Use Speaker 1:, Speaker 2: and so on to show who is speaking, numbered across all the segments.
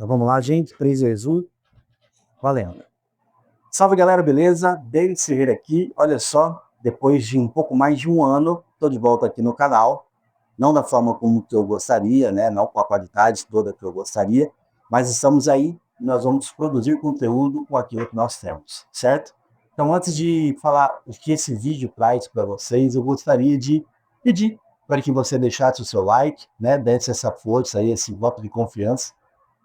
Speaker 1: Então vamos lá, gente. 3, 2, 1. Valendo. Salve, galera, beleza? David Ferreira aqui. Olha só, depois de um pouco mais de um ano, estou de volta aqui no canal. Não da forma como que eu gostaria, né? Não com a qualidade toda que eu gostaria, mas estamos aí. Nós vamos produzir conteúdo com aquilo que nós temos, certo? Então, antes de falar o que esse vídeo traz para vocês, eu gostaria de pedir para que você deixasse o seu like, né? Desse essa força aí, esse voto de confiança,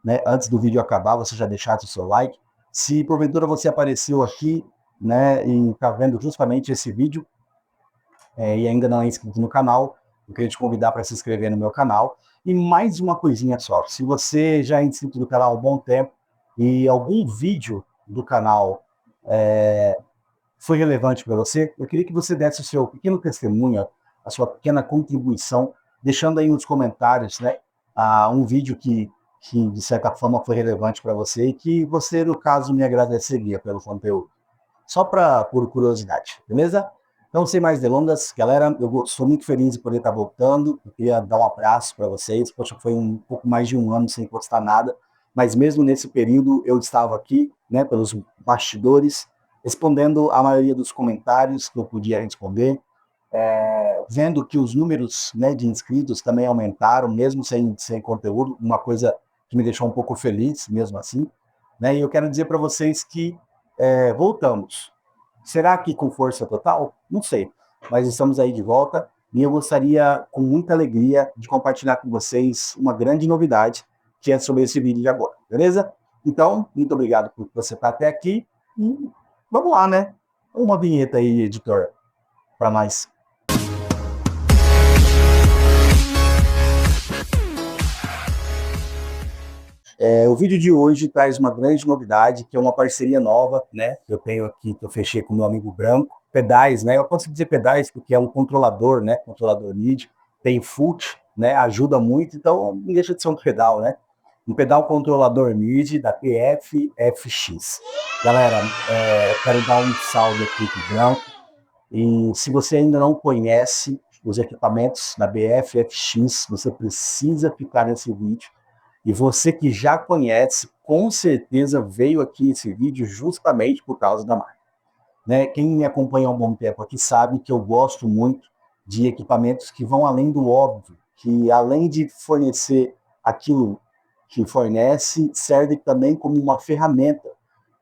Speaker 1: né? Antes do vídeo acabar, você já deixasse o seu like. Se porventura você apareceu aqui, né, e está vendo justamente esse vídeo e ainda não é inscrito no canal, eu queria te convidar para se inscrever no meu canal. E mais uma coisinha só, se você já é inscrito no canal há um bom tempo e algum vídeo do canal foi relevante para você, eu queria que você desse o seu pequeno testemunho, a sua pequena contribuição, deixando aí nos comentários, né, um vídeo que de certa forma foi relevante para você e que você, no caso, me agradeceria pelo conteúdo. Só por curiosidade, beleza? Então, sem mais delongas, galera, eu sou muito feliz de poder estar voltando. Eu queria dar um abraço para vocês. Poxa, foi um pouco mais de um ano sem postar nada, mas mesmo nesse período eu estava aqui, né, pelos bastidores, respondendo a maioria dos comentários que eu podia responder, vendo que os números, né, de inscritos também aumentaram, mesmo sem conteúdo, uma coisa que me deixou um pouco feliz, mesmo assim. Né? E eu quero dizer para vocês que voltamos. Será que com força total? Não sei, mas estamos aí de volta e eu gostaria, com muita alegria, de compartilhar com vocês uma grande novidade, que é sobre esse vídeo de agora, beleza? Então, muito obrigado por você estar até aqui e vamos lá, né? Uma vinheta aí, editor, para nós. O vídeo de hoje traz uma grande novidade, que é uma parceria nova, né? Que eu tenho aqui, que eu fechei com meu amigo Branco. Pedais, né? Eu posso dizer pedais porque é um controlador, né? Controlador MIDI. Tem foot, né? Ajuda muito, então não deixa de ser um pedal, né? Um pedal controlador MIDI da PFFX. Galera, eu quero dar um salve aqui pro Branco. E se você ainda não conhece os equipamentos da BFFX, você precisa ficar nesse vídeo. E você que já conhece, com certeza veio aqui esse vídeo justamente por causa da marca. Né? Quem me acompanha há um bom tempo aqui sabe que eu gosto muito de equipamentos que vão além do óbvio, que além de fornecer aquilo que fornece, serve também como uma ferramenta.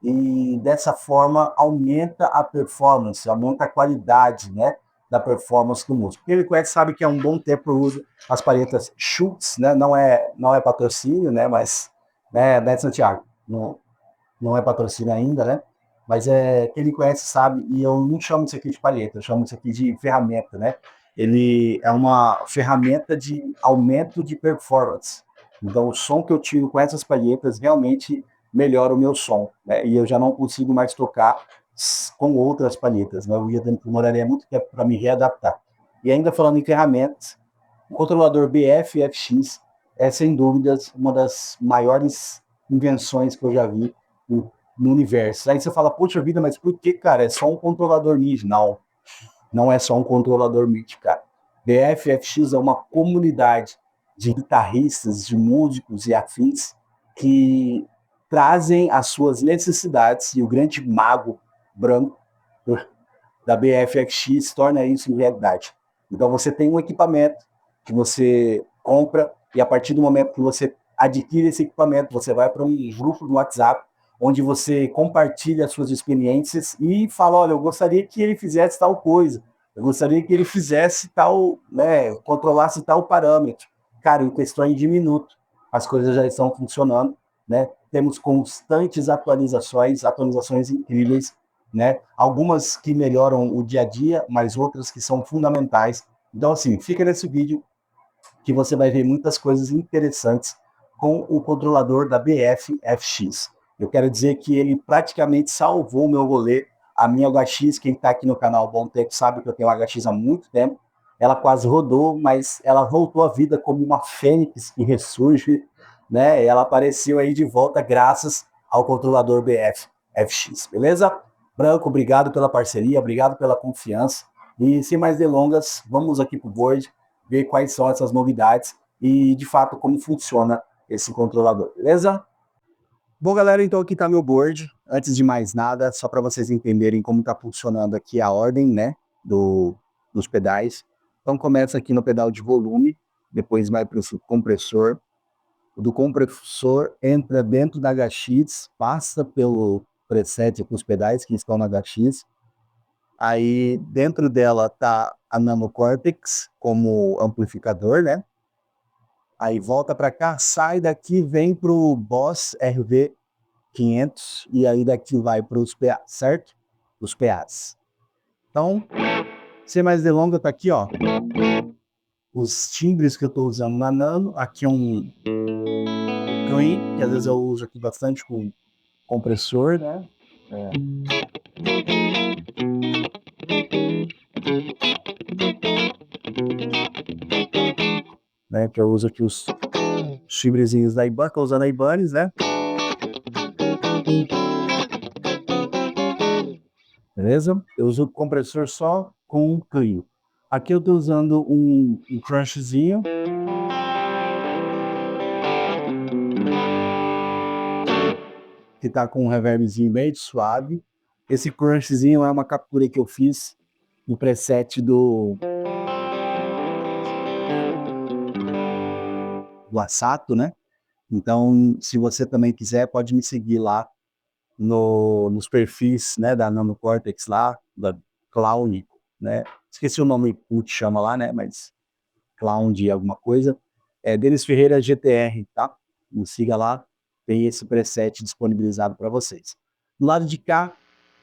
Speaker 1: E dessa forma aumenta a performance, aumenta a qualidade, né, da performance do músico. Quem me conhece sabe que há um bom tempo eu uso as palhetas Schultz, né, não é patrocínio, né, mas, né, Santiago, não é patrocínio ainda, né, mas quem me conhece sabe, e eu não chamo isso aqui de palheta, eu chamo isso aqui de ferramenta, né, ele é uma ferramenta de aumento de performance. Então o som que eu tiro com essas palhetas realmente melhora o meu som, né, e eu já não consigo mais tocar com outras palhetas, né, demoraria muito tempo para me readaptar. E ainda falando em ferramentas, o controlador BFFX é, sem dúvidas, uma das maiores invenções que eu já vi no universo. Aí você fala, poxa vida, mas por que, cara? É só um controlador MIDI. Não, não é só um controlador MIDI, cara. BFFX é uma comunidade de guitarristas, de músicos e afins que trazem as suas necessidades, e o grande mago Branco da BFFX torna isso em realidade. Então você tem um equipamento que você compra e a partir do momento que você adquire esse equipamento, você vai para um grupo no WhatsApp onde você compartilha as suas experiências e fala, olha, eu gostaria que ele fizesse tal coisa, eu gostaria que ele fizesse tal, né, controlasse tal parâmetro. Cara, em questões de minuto, as coisas já estão funcionando, né? Temos constantes atualizações incríveis, né? Algumas que melhoram o dia a dia, mas outras que são fundamentais. Então, assim, fica nesse vídeo que você vai ver muitas coisas interessantes com o controlador da BFFX. Eu quero dizer que ele praticamente salvou o meu rolê. A minha HX, quem está aqui no canal há bom tempo sabe que eu tenho uma HX há muito tempo. Ela quase rodou, mas ela voltou à vida como uma fênix que ressurge, né? Ela apareceu aí de volta graças ao controlador BFFX, beleza? Branco, obrigado pela parceria, obrigado pela confiança. E sem mais delongas, vamos aqui para o board, ver quais são essas novidades e, de fato, como funciona esse controlador, beleza? Bom, galera, então aqui tá meu board. Antes de mais nada, só para vocês entenderem como tá funcionando aqui a ordem, né, dos pedais. Então começa aqui no pedal de volume, depois vai para o compressor. O do compressor entra dentro da HX, passa pelo preset com os pedais que estão na HX. Aí dentro dela tá a Nano Cortex como amplificador, né? Aí volta para cá, sai daqui, vem pro Boss RV500 e aí daqui vai para os PA, certo? Os PAs. Então, sem mais delongas, tá aqui, ó. Os timbres que eu estou usando na Nano. Aqui é um clean, que às vezes eu uso aqui bastante com compressor, né? Que eu uso aqui os timbrezinhos da Ibanez, tô usando a Ibanez, né? Beleza? Eu uso o compressor só com clean. Aqui eu estou usando um crunchzinho. Que tá com um reverbzinho bem suave. Esse crunchzinho é uma captura que eu fiz no preset do Asato, né? Então, se você também quiser, pode me seguir lá nos perfis, né, da Nano Cortex lá, da Clown, né? Esqueci o nome que chama lá, né? Mas Clown de alguma coisa. É Denis Ferreira GTR, tá? Me siga lá, tem esse preset disponibilizado para vocês. Do lado de cá,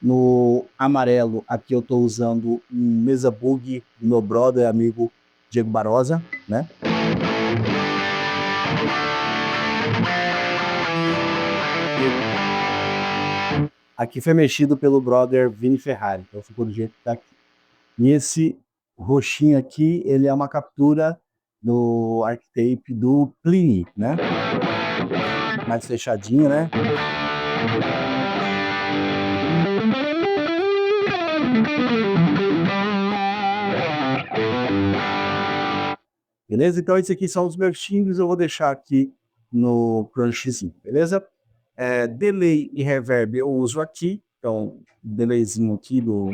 Speaker 1: no amarelo, aqui eu estou usando um Mesa Bug do meu brother amigo Diego Barosa, né? Aqui foi mexido pelo brother Vini Ferrari, então ficou do jeito que tá aqui. E esse roxinho aqui, ele é uma captura do Arctape do Pliny, né? Mais fechadinho, né? Beleza? Então esses aqui são os meus timbres, eu vou deixar aqui no crunchzinho, beleza? Delay e reverb eu uso aqui, então delayzinho aqui do...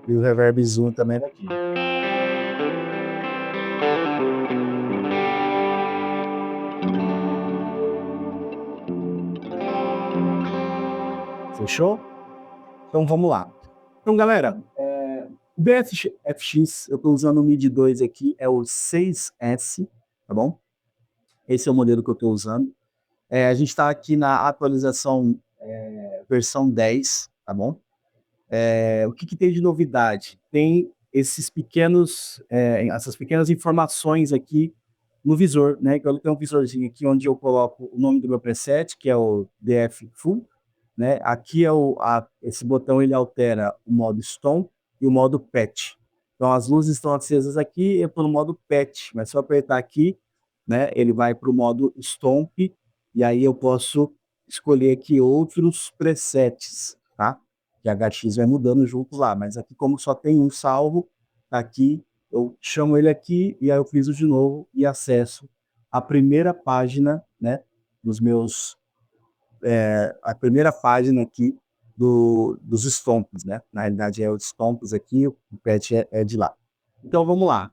Speaker 1: E o reverbzinho também daqui. Fechou? Então vamos lá. Então galera, o BFX, eu estou usando o MIDI 2 aqui, é o 6S, tá bom? Esse é o modelo que eu estou usando. A gente está aqui na atualização versão 10, tá bom? O que tem de novidade? Tem essas pequenas informações aqui no visor, né? Eu tenho um visorzinho aqui onde eu coloco o nome do meu preset, que é o DF Full, né? Aqui esse botão ele altera o modo Stomp e o modo Patch. Então as luzes estão acesas aqui, eu estou no modo Patch, mas se eu apertar aqui, né? Ele vai para o modo Stomp e aí eu posso escolher aqui outros presets, tá? Que a HX vai mudando junto lá, mas aqui como só tem um salvo, aqui eu chamo ele aqui e aí eu friso de novo e acesso a primeira página, né, dos meus, a primeira página aqui dos stomps, né? Na realidade é os stomps aqui, o patch é de lá. Então vamos lá.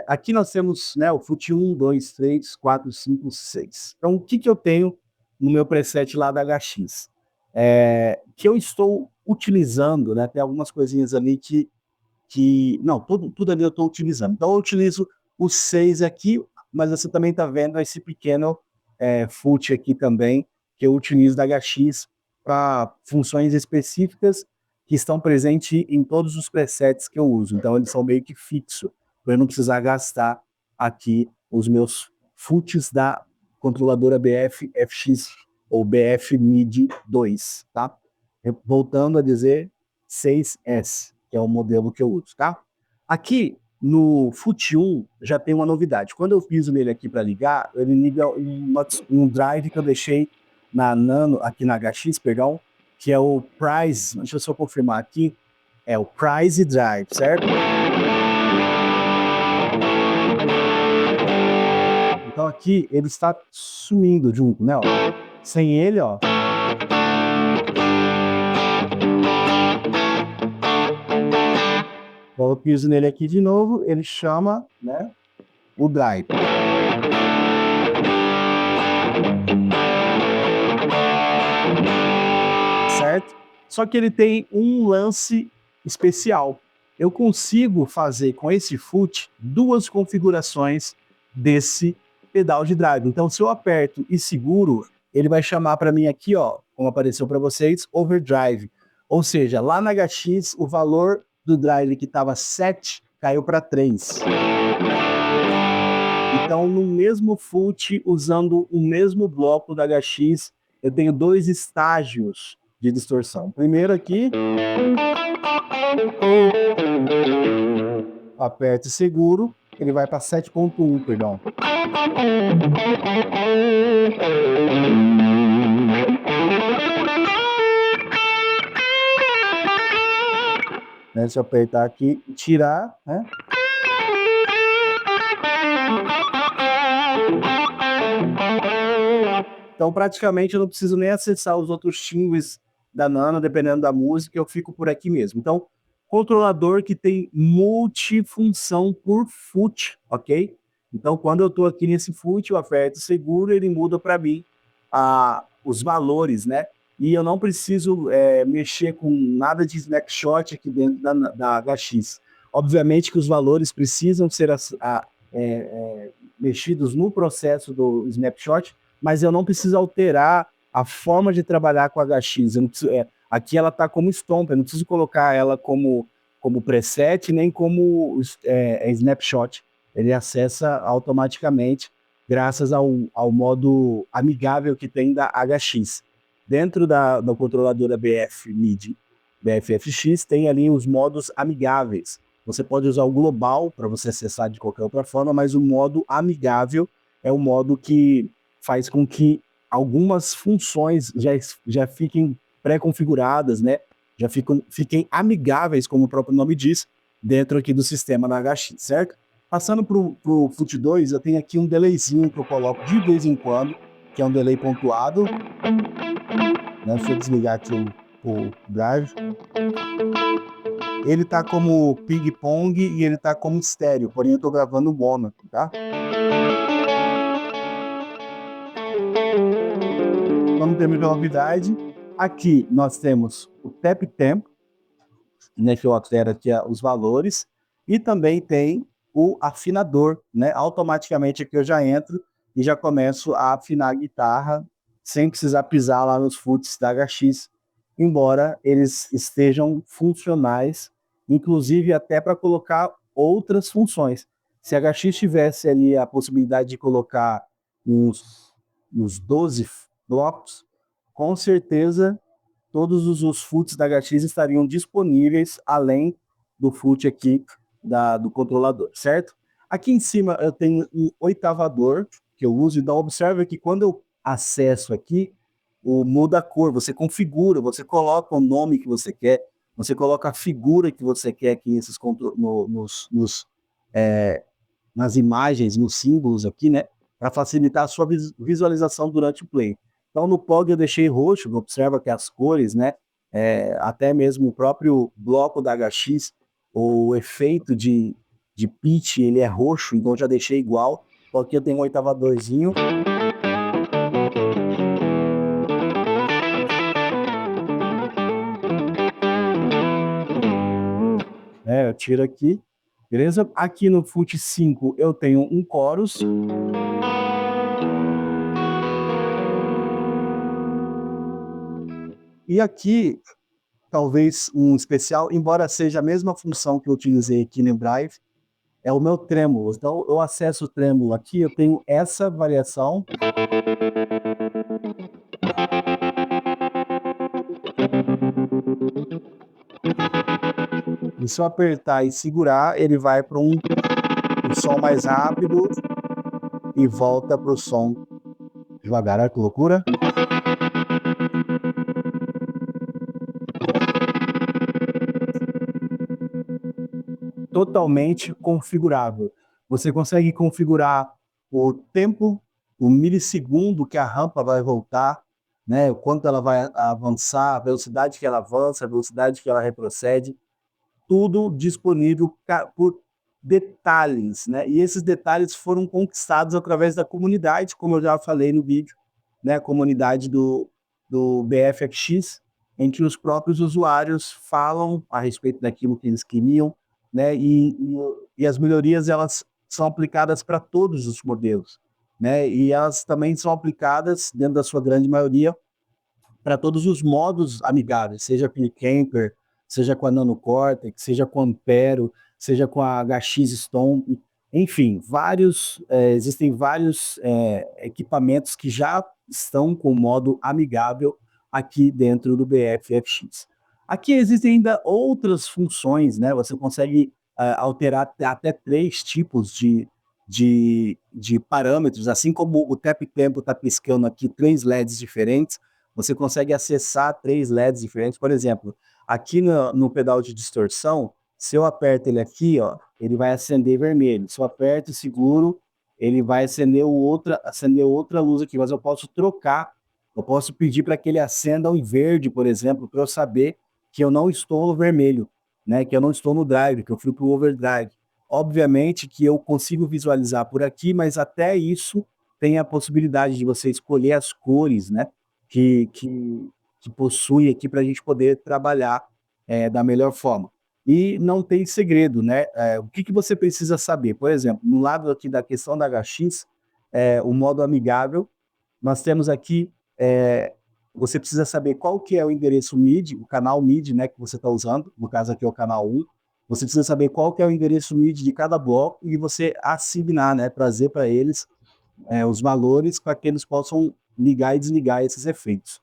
Speaker 1: Aqui nós temos, né, o FUT 1, 2, 3, 4, 5, 6. Então o que eu tenho no meu preset lá da HX? Que eu estou utilizando, né? Tem algumas coisinhas ali não, tudo ali eu estou utilizando. Então eu utilizo os 6 aqui, mas você também está vendo esse pequeno FUT aqui também, que eu utilizo da HX para funções específicas que estão presentes em todos os presets que eu uso. Então eles são meio que fixos, para eu não precisar gastar aqui os meus FUTs da controladora BF FX ou BF MIDI 2, tá? Voltando a dizer 6S, que é o modelo que eu uso, tá? Aqui no FUT 1 já tem uma novidade. Quando eu piso nele aqui para ligar, ele liga um drive que eu deixei na Nano, aqui na HX, perdão, que é o Price, deixa eu só confirmar aqui, é o Price Drive, certo? Então aqui ele está sumindo junto, né? Ó. Sem ele, ó. Quando eu piso nele aqui de novo, ele chama, né, o drive. Certo? Só que ele tem um lance especial. Eu consigo fazer com esse foot 2 configurações desse pedal de drive. Então, se eu aperto e seguro, ele vai chamar para mim aqui, ó, como apareceu para vocês, overdrive. Ou seja, lá na HX, o valor do drive que estava 7 caiu para 3. Então, no mesmo foot, usando o mesmo bloco da HX, eu tenho 2 estágios de distorção. Primeiro aqui, aperto e seguro, ele vai para 7.1, perdão. Né, se eu apertar aqui e tirar, né? Então, praticamente, eu não preciso nem acessar os outros timbres da Nano, dependendo da música, eu fico por aqui mesmo. Então, controlador que tem multifunção por foot, ok? Então, quando eu estou aqui nesse foot, eu aperto seguro, ele muda para mim os valores, né? E eu não preciso mexer com nada de snapshot aqui dentro da HX. Obviamente que os valores precisam ser mexidos no processo do snapshot, mas eu não preciso alterar a forma de trabalhar com a HX. Eu não preciso, aqui ela está como stomp, eu não preciso colocar ela como preset, nem como snapshot. Ele acessa automaticamente, graças ao modo amigável que tem da HX. Dentro da controladora BF MIDI, BFFX, tem ali os modos amigáveis. Você pode usar o global para você acessar de qualquer outra forma, mas o modo amigável é o modo que faz com que algumas funções já fiquem pré-configuradas, né? Já fiquem amigáveis, como o próprio nome diz, dentro aqui do sistema da HX, certo? Passando para o Foot 2, eu tenho aqui um delayzinho que eu coloco de vez em quando, que é um delay pontuado. Né? Deixa eu desligar aqui o drive. Ele tá como ping-pong e ele tá como estéreo, porém eu tô gravando mono, tá? Vamos ter muita novidade. Aqui nós temos o tap tempo, né, que eu altero aqui os valores, e também tem o afinador, né? Automaticamente aqui eu já entro e já começo a afinar a guitarra sem precisar pisar lá nos foots da HX, embora eles estejam funcionais, inclusive até para colocar outras funções. Se a HX tivesse ali a possibilidade de colocar uns 12 blocos, com certeza todos os foots da HX estariam disponíveis, além do foot aqui do controlador, certo? Aqui em cima eu tenho um oitavador que eu uso, então observa que quando eu acesso aqui, muda a cor, você configura, você coloca o nome que você quer, você coloca a figura que você quer aqui nas imagens, nos símbolos aqui, né? Para facilitar a sua visualização durante o play. Então no POG eu deixei roxo, observa que as cores, né? Até mesmo o próprio bloco da HX, o efeito de pitch, ele é roxo, então eu já deixei igual. Então aqui eu tenho um oitavadorzinho. Eu tiro aqui, beleza? Aqui no Foot 5 eu tenho um chorus. E aqui, talvez um especial, embora seja a mesma função que eu utilizei aqui no Drive, é o meu trêmulo. Então eu acesso o trêmulo aqui, eu tenho essa variação. E se eu apertar e segurar, ele vai para um som mais rápido e volta para o som devagar. Olha que loucura. Totalmente configurável. Você consegue configurar o tempo, o milissegundo que a rampa vai voltar, né? O quanto ela vai avançar, a velocidade que ela avança, a velocidade que ela retrocede, tudo disponível por detalhes, né? E esses detalhes foram conquistados através da comunidade, como eu já falei no vídeo, né? A comunidade do BFFX, em que os próprios usuários falam a respeito daquilo que eles queriam, né? E as melhorias elas são aplicadas para todos os modelos, né? E elas também são aplicadas, dentro da sua grande maioria, para todos os modos amigáveis, seja com o Camper, seja com a Nano Cortex, seja com a Ampero, seja com a HX Stone, enfim, existem vários equipamentos que já estão com modo amigável aqui dentro do BFFX. Aqui existem ainda outras funções, né? Você consegue alterar até 3 tipos de parâmetros, assim como o Tap Tempo está piscando aqui 3 LEDs diferentes, você consegue acessar 3 LEDs diferentes. Por exemplo, aqui no pedal de distorção, se eu aperto ele aqui, ó, ele vai acender vermelho. Se eu aperto e seguro, ele vai acender outra luz aqui, mas eu posso trocar. Eu posso pedir para que ele acenda em verde, por exemplo, para eu saber que eu não estou no vermelho, né? Que eu não estou no drive, que eu fui para o overdrive. Obviamente que eu consigo visualizar por aqui, mas até isso tem a possibilidade de você escolher as cores, né? Que, que, que possui aqui para a gente poder trabalhar da melhor forma. E não tem segredo, né? O que você precisa saber? Por exemplo, no lado aqui da questão da HX, o modo amigável, nós temos aqui, você precisa saber qual que é o endereço MIDI, o canal MIDI, né, que você está usando, no caso aqui é o canal 1, você precisa saber qual que é o endereço MIDI de cada bloco e você assignar, né, trazer para eles os valores para que eles possam ligar e desligar esses efeitos.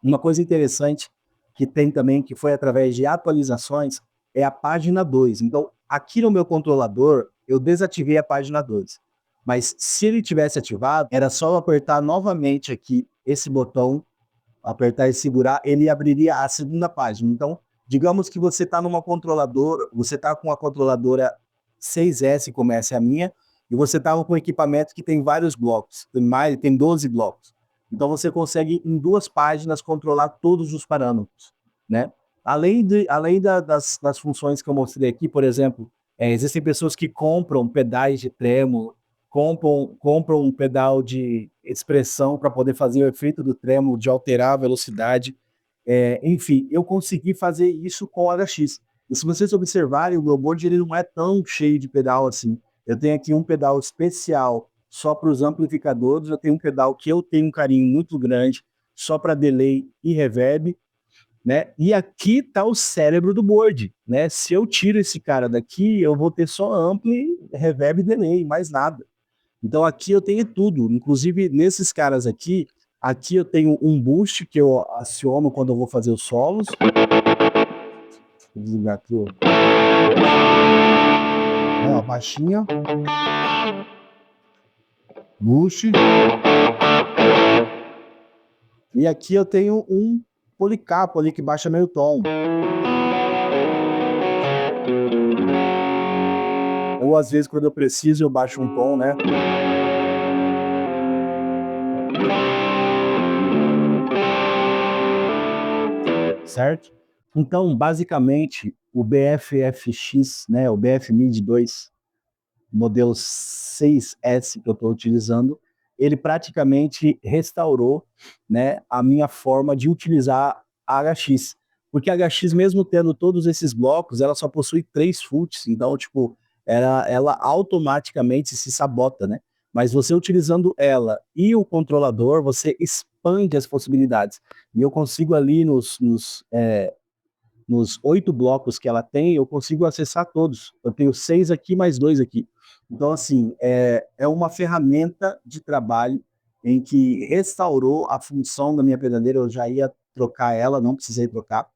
Speaker 1: Uma coisa interessante que tem também, que foi através de atualizações, é a página 2. Então, aqui no meu controlador, eu desativei a página 2. Mas se ele tivesse ativado, era só eu apertar novamente aqui esse botão, apertar e segurar, ele abriria a segunda página. Então, digamos que você está numa controladora, você está com a controladora 6S, como essa é a minha, e você estava com um equipamento que tem vários blocos, tem 12 blocos. Então você consegue, em 2 páginas, controlar todos os parâmetros, né? Das funções que eu mostrei aqui, por exemplo, existem pessoas que compram pedais de tremolo, compram um pedal de expressão para poder fazer o efeito do tremolo, de alterar a velocidade. Enfim, eu consegui fazer isso com o HX. E se vocês observarem, o meu board ele não é tão cheio de pedal assim. Eu tenho aqui um pedal especial só para os amplificadores, eu tenho um pedal que eu tenho um carinho muito grande só para delay e reverb, né? E aqui está o cérebro do board, né? Se eu tiro esse cara daqui, eu vou ter só ampli, reverb e delay, mais nada. Então aqui eu tenho tudo, inclusive nesses caras aqui eu tenho um boost que eu aciono quando eu vou fazer os solos. Vou desligar aqui, ó, baixinha, boost. E aqui eu tenho um policapo ali que baixa meio tom. Ou às vezes quando eu preciso eu baixo um tom, né? Certo? Então, basicamente, o BFFX, né, o BF MIDI 2, modelo 6S que eu estou utilizando, ele praticamente restaurou, né, a minha forma de utilizar a HX. Porque a HX, mesmo tendo todos esses blocos, ela só possui 3 foots, então, tipo, ela automaticamente se sabota, né? Mas você utilizando ela e o controlador, você expande as possibilidades. E eu consigo ali nos 8 blocos que ela tem, eu consigo acessar todos. Eu tenho 6 aqui, mais 2 aqui. Então, assim, é uma ferramenta de trabalho em que restaurou a função da minha pedaleira, eu já ia trocar ela, não precisei trocar.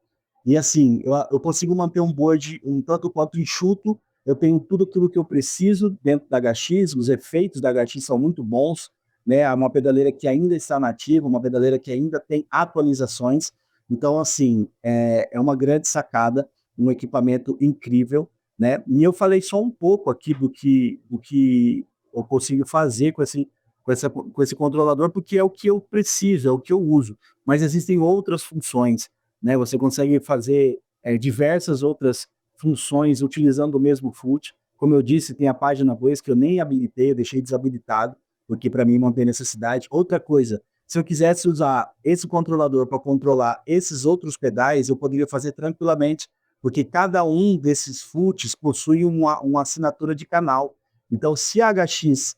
Speaker 1: E assim, eu consigo manter um board um tanto quanto enxuto, eu tenho tudo aquilo que eu preciso dentro da HX, os efeitos da HX são muito bons, né? É uma pedaleira que ainda está nativa, uma pedaleira que ainda tem atualizações, então, assim, é uma grande sacada, um equipamento incrível, né? E eu falei só um pouco aqui do que eu consigo fazer com esse controlador, porque é o que eu preciso, é o que eu uso. Mas existem outras funções, né? Você consegue fazer diversas outras funções utilizando o mesmo FUT. Como eu disse, tem a página Voice que eu nem habilitei, eu deixei desabilitado, porque para mim não tem necessidade. Outra coisa, se eu quisesse usar esse controlador para controlar esses outros pedais, eu poderia fazer tranquilamente, porque cada um desses FUTs possui uma assinatura de canal. Então, se HX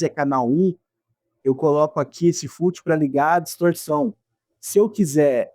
Speaker 1: é canal 1, eu coloco aqui esse FUT para ligar a distorção. Se eu quiser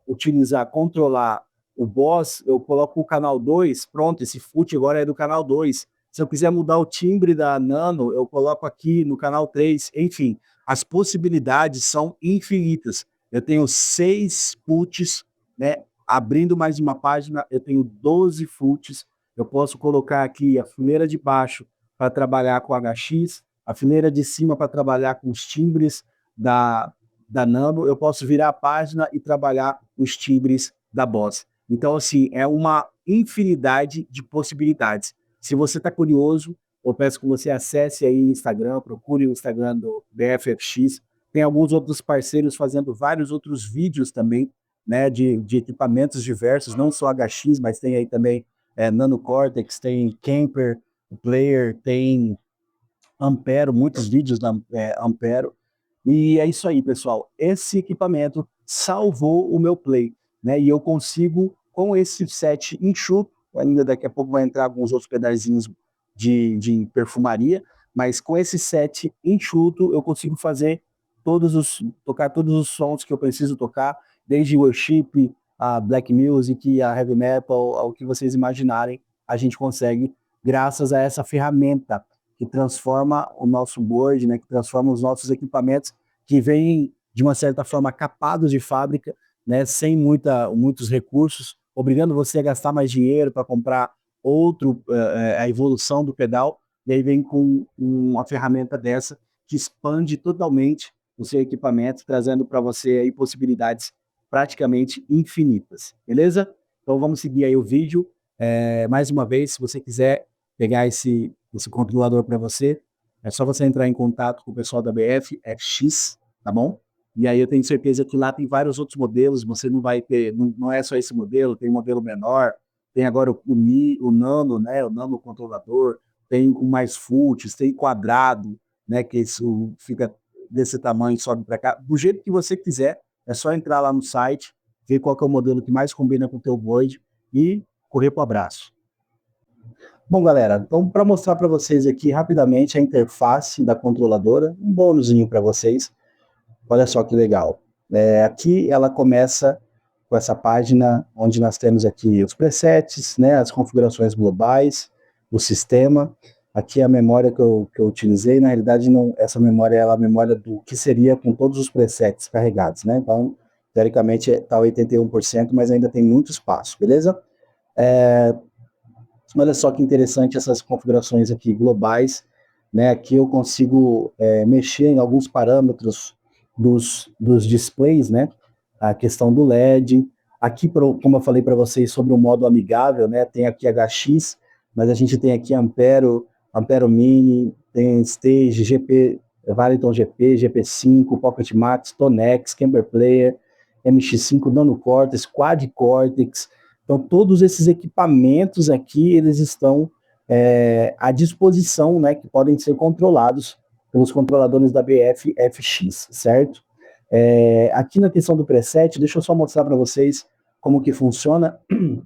Speaker 1: controlar o Boss, eu coloco o canal 2, pronto, esse FUT agora é do canal 2. Se eu quiser mudar o timbre da Nano, eu coloco aqui no canal 3. Enfim, as possibilidades são infinitas. Eu tenho 6 FUTs, né? Abrindo mais uma página, eu tenho 12 FUTs. Eu posso colocar aqui a fileira de baixo para trabalhar com HX, a fileira de cima para trabalhar com os timbres da Nano, eu posso virar a página e trabalhar os timbres da Boss. Então, assim, é uma infinidade de possibilidades. Se você está curioso, eu peço que você acesse aí o Instagram, procure o Instagram do BFFX. Tem alguns outros parceiros fazendo vários outros vídeos também, né, de equipamentos diversos, não só HX, mas tem aí também Nano Cortex, tem Kemper, Player, tem Ampero, muitos vídeos da Ampero. E é isso aí, pessoal. Esse equipamento salvou o meu Play, né? E eu consigo, com esse set enxuto, ainda daqui a pouco vai entrar alguns outros pedazinhos de perfumaria, mas com esse set enxuto eu consigo tocar todos os sons que eu preciso tocar, desde worship, a black music, a heavy metal, ao que vocês imaginarem, a gente consegue graças a essa ferramenta que transforma o nosso board, né, que transforma os nossos equipamentos que vêm, de uma certa forma, capados de fábrica, né, sem muitos recursos, obrigando você a gastar mais dinheiro para comprar a evolução do pedal, e aí vem com uma ferramenta dessa que expande totalmente o seu equipamento, trazendo para você aí possibilidades praticamente infinitas, beleza? Então vamos seguir aí o vídeo. Mais uma vez, se você quiser pegar esse controlador para você, é só você entrar em contato com o pessoal da BFFX, tá bom? E aí eu tenho certeza que lá tem vários outros modelos, você não vai ter, não é só esse modelo, tem um modelo menor, tem agora o Nano, né, o Nano controlador, tem com mais FUTs, tem quadrado, né, que isso fica desse tamanho, sobe para cá, do jeito que você quiser, é só entrar lá no site, ver qual que é o modelo que mais combina com o teu board e correr pro abraço. Bom, galera, então para mostrar para vocês aqui rapidamente a interface da controladora, um bônusinho para vocês. Olha só que legal. Aqui ela começa com essa página onde nós temos aqui os presets, né, as configurações globais, o sistema. Aqui é a memória que eu utilizei. Na realidade, não, essa memória é a memória do que seria com todos os presets carregados, né? Então, teoricamente está 81%, mas ainda tem muito espaço, beleza? Olha só que interessante essas configurações aqui globais, né? Aqui eu consigo mexer em alguns parâmetros dos displays, né? A questão do LED. Aqui, como eu falei para vocês sobre o modo amigável, né? Tem aqui HX, mas a gente tem aqui Ampero, Ampero Mini, tem Stage, GP, Valiton GP, GP5, Pocket Max, Tonex, Kemper Player, MX5, Nano Cortex, Quad Cortex. Então, todos esses equipamentos aqui, eles estão à disposição, né, que podem ser controlados pelos controladores da BFFX, certo? Aqui na questão do preset, deixa eu só mostrar para vocês como que funciona.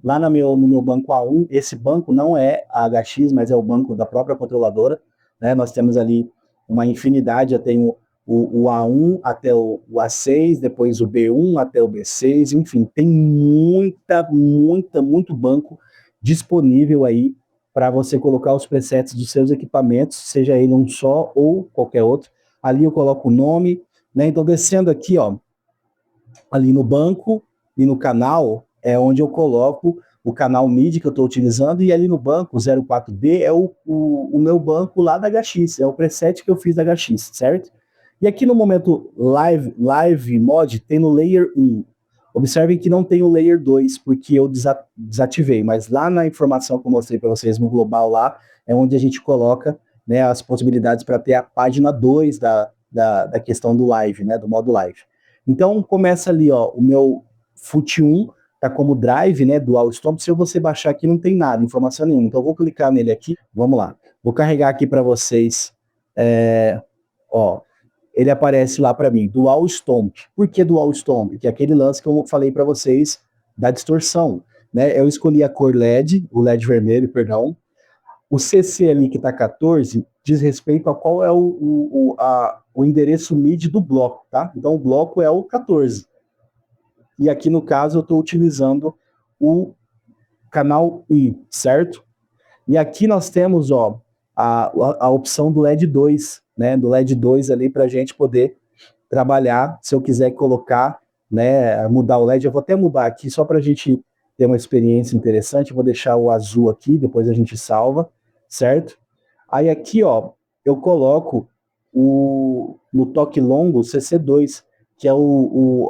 Speaker 1: Lá no meu banco A1, esse banco não é a HX, mas é o banco da própria controladora, né? Nós temos ali uma infinidade, eu tenho o A1 até o A6, depois o B1 até o B6, enfim, tem muito banco disponível aí para você colocar os presets dos seus equipamentos, seja ele um só ou qualquer outro. Ali eu coloco o nome, né? Então, descendo aqui, ó, ali no banco e no canal, é onde eu coloco o canal MIDI que eu estou utilizando, e ali no banco, o 04B, é o meu banco lá da HX, é o preset que eu fiz da HX, certo? E aqui no momento Live Mod, tem no Layer 1. Observem que não tem o Layer 2, porque eu desativei, mas lá na informação que eu mostrei para vocês no global lá, é onde a gente coloca, né, as possibilidades para ter a página 2 da questão do live, né, do modo live. Então começa ali, ó, o meu FUT 1 tá como drive, né, dual stomp. Se você baixar aqui não tem nada, informação nenhuma. Então eu vou clicar nele aqui, vamos lá. Vou carregar aqui para vocês, ó, ele aparece lá para mim, Dual Stomp. Por que Dual Stomp? Que é aquele lance que eu falei para vocês da distorção, né? Eu escolhi a cor LED, o LED vermelho, perdão. O CC ali que está 14 diz respeito a qual é o endereço MIDI do bloco, tá? Então o bloco é o 14. E aqui no caso eu estou utilizando o canal I, certo? E aqui nós temos, ó, a opção do LED 2, né? Do LED 2 ali para a gente poder trabalhar. Se eu quiser colocar, né, mudar o LED, eu vou até mudar aqui só para a gente ter uma experiência interessante. Eu vou deixar o azul aqui, depois a gente salva, certo? Aí aqui, ó, eu coloco no toque longo CC2, que é o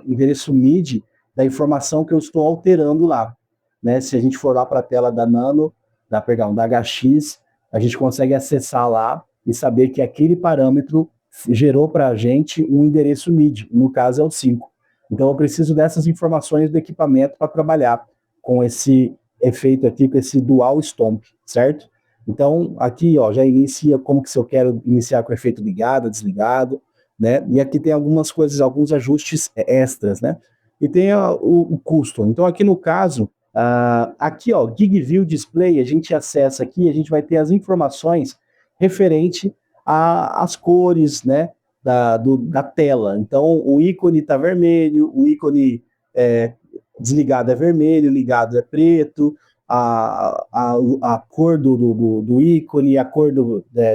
Speaker 1: endereço MIDI da informação que eu estou alterando lá, né? Se a gente for lá para a tela da Nano, da HX, a gente consegue acessar lá e saber que aquele parâmetro gerou para a gente um endereço MIDI, no caso é o 5. Então eu preciso dessas informações do equipamento para trabalhar com esse efeito aqui, com esse dual stomp, certo? Então aqui, ó, já inicia como que se eu quero iniciar com o efeito ligado, desligado, né? E aqui tem algumas coisas, alguns ajustes extras, né? E tem o custom. Então aqui no caso, aqui, ó, Gig View Display, a gente acessa aqui, a gente vai ter as informações referente às cores, né, da tela. Então, o ícone está vermelho, o ícone desligado é vermelho, ligado é preto, a cor do ícone, a cor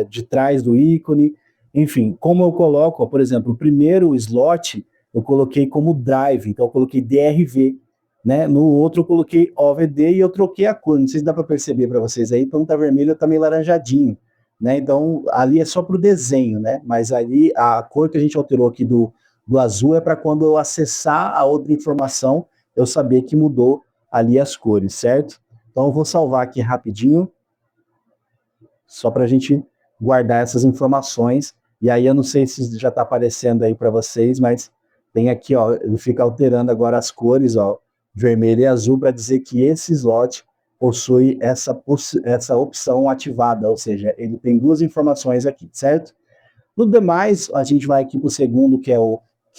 Speaker 1: de trás do ícone, enfim, como eu coloco, ó, por exemplo, o primeiro slot eu coloquei como drive, então eu coloquei DRV, né? No outro eu coloquei OVD e eu troquei a cor, não sei se dá para perceber para vocês aí, então tá vermelho, tá meio laranjadinho, né? Então ali é só para o desenho, né? Mas ali a cor que a gente alterou aqui do azul é para quando eu acessar a outra informação, eu saber que mudou ali as cores, certo? Então eu vou salvar aqui rapidinho, só para a gente guardar essas informações, e aí eu não sei se já está aparecendo aí para vocês, mas tem aqui, ó, ele fica alterando agora as cores, ó, vermelho e azul, para dizer que esse slot possui essa opção ativada, ou seja, ele tem duas informações aqui, certo? No demais, a gente vai aqui para o segundo, que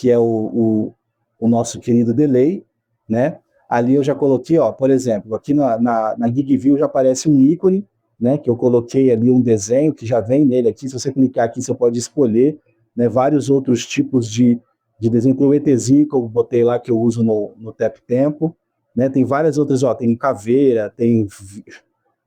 Speaker 1: é o nosso querido delay, né? Ali eu já coloquei, ó, por exemplo, aqui na Gig View já aparece um ícone, né, que eu coloquei ali um desenho que já vem nele aqui. Se você clicar aqui, você pode escolher, né, vários outros tipos de desenho. Tem o ETzinho que eu botei lá, que eu uso no Tap Tempo, né? Tem várias outras, ó, tem caveira, tem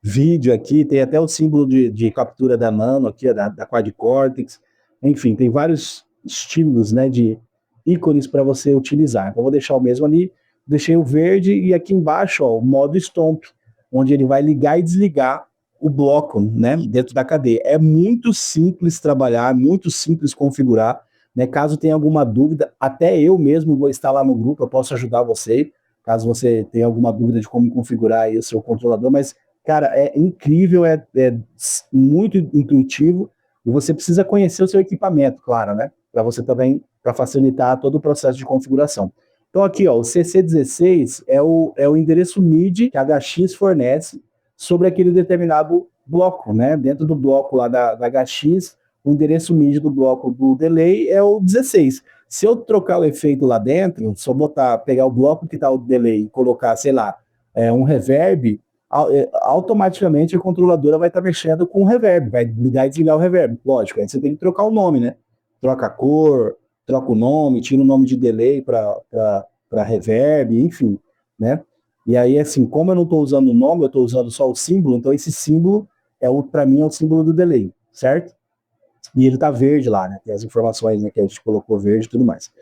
Speaker 1: vídeo aqui, tem até o símbolo de captura da Nano aqui, da Quad Cortex. Enfim, tem vários estilos, né, de ícones para você utilizar. Então, eu vou deixar o mesmo ali, deixei o verde, e aqui embaixo, ó, o modo Stomp, onde ele vai ligar e desligar o bloco, né, dentro da cadeia. É muito simples trabalhar, muito simples configurar, né? Caso tenha alguma dúvida, até eu mesmo vou estar lá no grupo, eu posso ajudar você, caso você tenha alguma dúvida de como configurar aí o seu controlador, mas, cara, é incrível, é muito intuitivo, e você precisa conhecer o seu equipamento, claro, né, para você também, para facilitar todo o processo de configuração. Então aqui, ó, o CC16 é o endereço MIDI que a HX fornece sobre aquele determinado bloco, né? Dentro do bloco lá da HX, o endereço MIDI do bloco do delay é o 16. Se eu trocar o efeito lá dentro, se eu pegar o bloco que está o delay e colocar, sei lá, um reverb, automaticamente a controladora vai estar mexendo com o reverb, vai ligar e desligar o reverb. Lógico, aí você tem que trocar o nome, né? Troca a cor, troca o nome, tira o nome de delay para reverb, enfim, né? E aí, assim, como eu não estou usando o nome, eu estou usando só o símbolo, então esse símbolo, para mim, é o símbolo do delay, certo? E ele está verde lá, né? Tem as informações, né, que a gente colocou verde e tudo mais.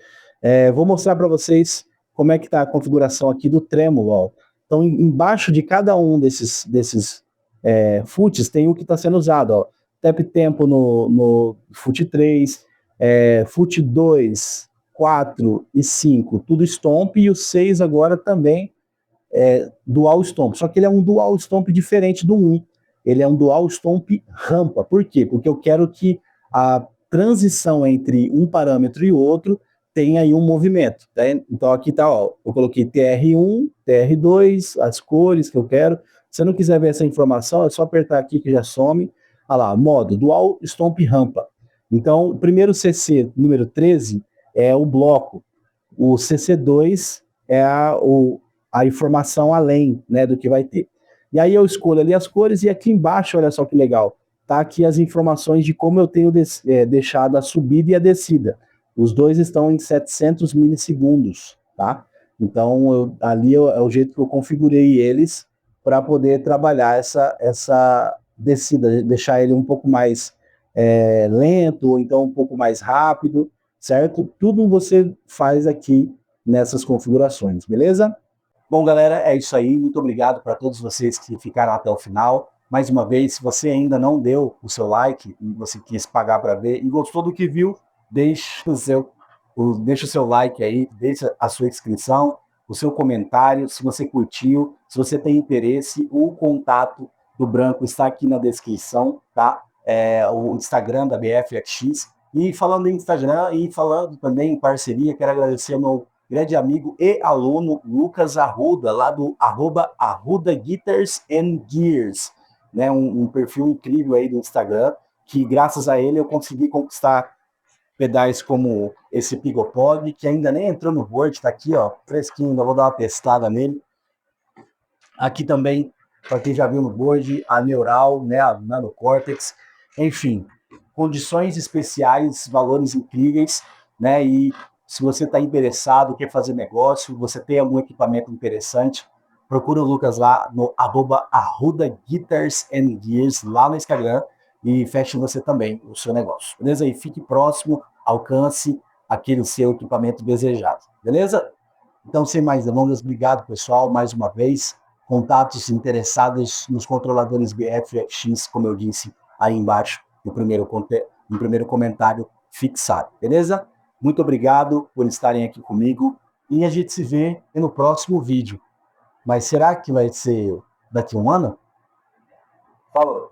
Speaker 1: Vou mostrar para vocês como é que está a configuração aqui do trêmulo, ó. Então, embaixo de cada um desses FUTs tem o que está sendo usado, ó. Tap Tempo no FUT 3, FUT 2, 4 e 5, tudo Stomp, e o 6 agora também Dual Stomp, só que ele é um Dual Stomp diferente do 1, ele é um dual stomp rampa. Por quê? Porque eu quero que a transição entre um parâmetro e outro tenha aí um movimento. Tá? Então aqui tá, ó, eu coloquei TR1, TR2, as cores que eu quero. Se você não quiser ver essa informação, é só apertar aqui que já some. Olha lá, modo dual stomp rampa. Então, o primeiro CC, número 13, é o bloco. O CC2 é a informação além, né, do que vai ter. E aí eu escolho ali as cores e aqui embaixo, olha só que legal, tá aqui as informações de como eu tenho deixado a subida e a descida. Os dois estão em 700 milissegundos, tá? Então, ali é o jeito que eu configurei eles para poder trabalhar essa descida, deixar ele um pouco mais lento, ou então um pouco mais rápido, certo? Tudo você faz aqui nessas configurações, beleza? Bom, galera, é isso aí. Muito obrigado para todos vocês que ficaram até o final. Mais uma vez, se você ainda não deu o seu like, e você quis pagar para ver e gostou do que viu, deixa o seu like aí, deixa a sua inscrição, o seu comentário, se você curtiu, se você tem interesse, o contato do Branco está aqui na descrição, tá? O Instagram da BFX. E falando em Instagram e falando também em parceria, quero agradecer ao meu grande amigo e aluno Lucas Arruda, lá do @Arruda Guitars and Gears, né? Um perfil incrível aí do Instagram, que graças a ele eu consegui conquistar pedais como esse Pigopod, que ainda nem entrou no board, tá aqui, ó, fresquinho, ainda vou dar uma testada nele. Aqui também, para quem já viu no board, a Neural, né, a Nano Cortex, enfim, condições especiais, valores incríveis, né, e se você está interessado, quer fazer negócio, você tem algum equipamento interessante, procura o Lucas lá no @Arruda Guitars and Gears, lá no Instagram, e feche você também o seu negócio, beleza? E fique próximo, alcance aquele seu equipamento desejado, beleza? Então, sem mais delongas, obrigado, pessoal, mais uma vez. Contatos interessados nos controladores BFX, como eu disse aí embaixo, no primeiro comentário fixado, beleza? Muito obrigado por estarem aqui comigo e a gente se vê no próximo vídeo. Mas será que vai ser daqui a um ano? Falou!